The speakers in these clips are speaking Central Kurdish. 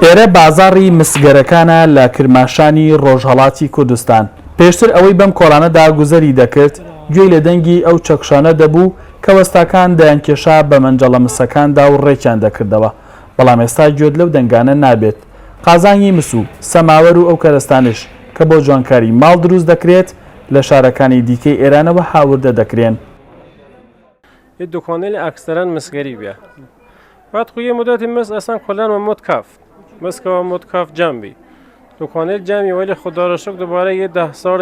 ئێرە بازاڕی مسگەرەکانە لە کرماشانی ڕۆژهەڵاتی کوردستان. پێشتر ئەوەی بەم کۆڵانەدا گوزەری دەکرد گوێی لە دەنگی ئەو چەکشانە دەبوو کە وەستاکان دەیانکێشا بە مەنجەڵە مسەکاندا و ڕێکیان دەکردەوە، بەڵام ئێستا گوێت لەو دەنگانە نابێت. قازانگی مسو، سەماوەر و ئەو کەرستانش کە بۆ جوانکاری ماڵ دروست دەکرێت لە شارەکانی دیکەی ئێرانەوە هاوردە دەکرێن. یه دکانه اکثرا مسگری بیا بعد خوی مدتی مس اصلا کلا مد کف مس که مد کف جنبی دکانه جمعی ولی خدا رو شکر دوباره یه 10 سال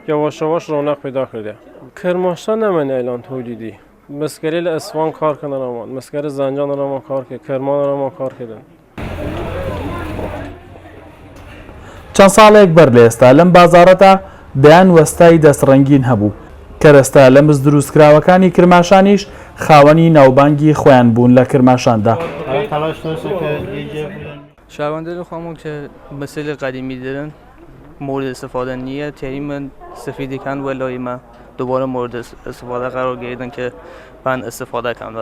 یواش یواش رونق پیدا کرده. کرماشان نمونه الان تولیدی مسگری اصفهان کار کردن امان مسگری زنجان رو کار کرد کرمان رو کار کردن. چەند ساڵێک بەر لە ئێستا لەم بازاڕەدا دەیان وەستای دەستڕەنگین هەبوو کەرەستا لە مز دروستکراوەکانی کرماشانیش خاوەنی ناوبانگی خۆیان بوون لە کرماشاندا. شهروندان خودمون که مثل قدیمی دارن مورد استفاده نیه تریم سفیدی کن ولای ما دوباره مورد استفاده قرار گرفتن که من استفاده کنم و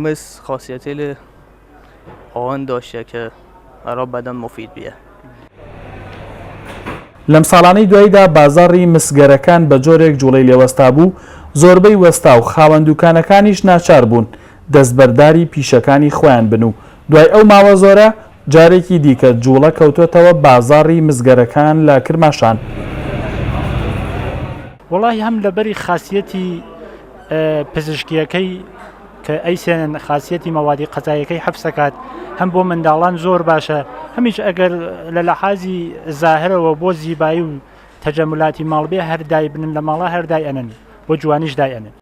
مس خاصیتی آن داشته که برای بدن مفید بیه. لەم ساڵانەی دواییدا بازاڕی مسگەرەکان بە جۆرێک جوڵەی لێوەستا بوو، زۆربەی وەستا و خاوەن دوکانەکانیش ناچار بوون دەستبەرداری پیشەکانی خۆیان بن و دوای ئەو ماوە زۆرە جارێکی دیکە جوڵە کەوتۆتەوە بازاڕی مسگەرەکان لە کرماشان. وڵی هەم لەبەری خاصیەتی پزیشکیەکەی کە ئەیسێنن خاصیەتی مەوادی قەزاییەکەی حەفسەکات هەم بۆ منداڵان زۆر باشە هەمیش ئەگەر لە لەحازی زاهرەوە بۆ زیبایی و تەجەملاتی ماڵبێ هەردای بنن لە ماڵا هەردای ئەنن بۆ جوانیش دای ئەنن.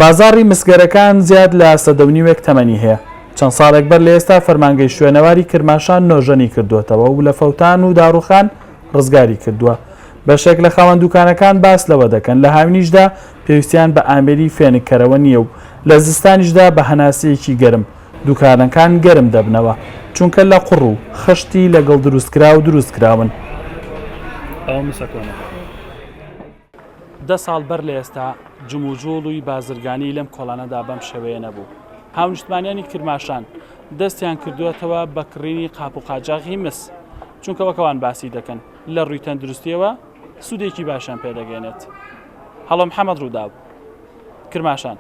بازاڕی مسگەرەکان زیاد لە 1.5 تەمەنی هەیە. چەند ساڵێک بەر لە ئێستا فەرمانگەی شوێنەواری کرماشان نۆژەنی کردوێتەوە و لە فەوتان و داڕوخان ڕزگاری کردووە. بەشێک لە خاوەن دوکانەکان باس لەوە دەکەن لە هاوینیشدا پێویستیان بە ئامێری فێنکەرەوە نییە و لە زستانیشدا بە هەناسەیەکی گەرم دوکانەکان گەرم دەبنەوە چونکە لە قوڕ و خشتی لەگەڵ دروستکرا و دروستکراون. 10 ساڵ بەر لە ئێستا جموجوڵوی بازرگانی لەم کۆڵانەدا بەم شێوەیە نەبوو. هاونیشتمانیانی کرماشان دەستیان کردوێتەوە بە کڕینی قاپ و قاجاغی مس چونکە وەکەوان باسی دەکەن لە ڕووی تەندروستیەوە سوودێکی باشیان پێدەگەێنێت. هەڵۆ محەممەد ڕووداو، کرماشان.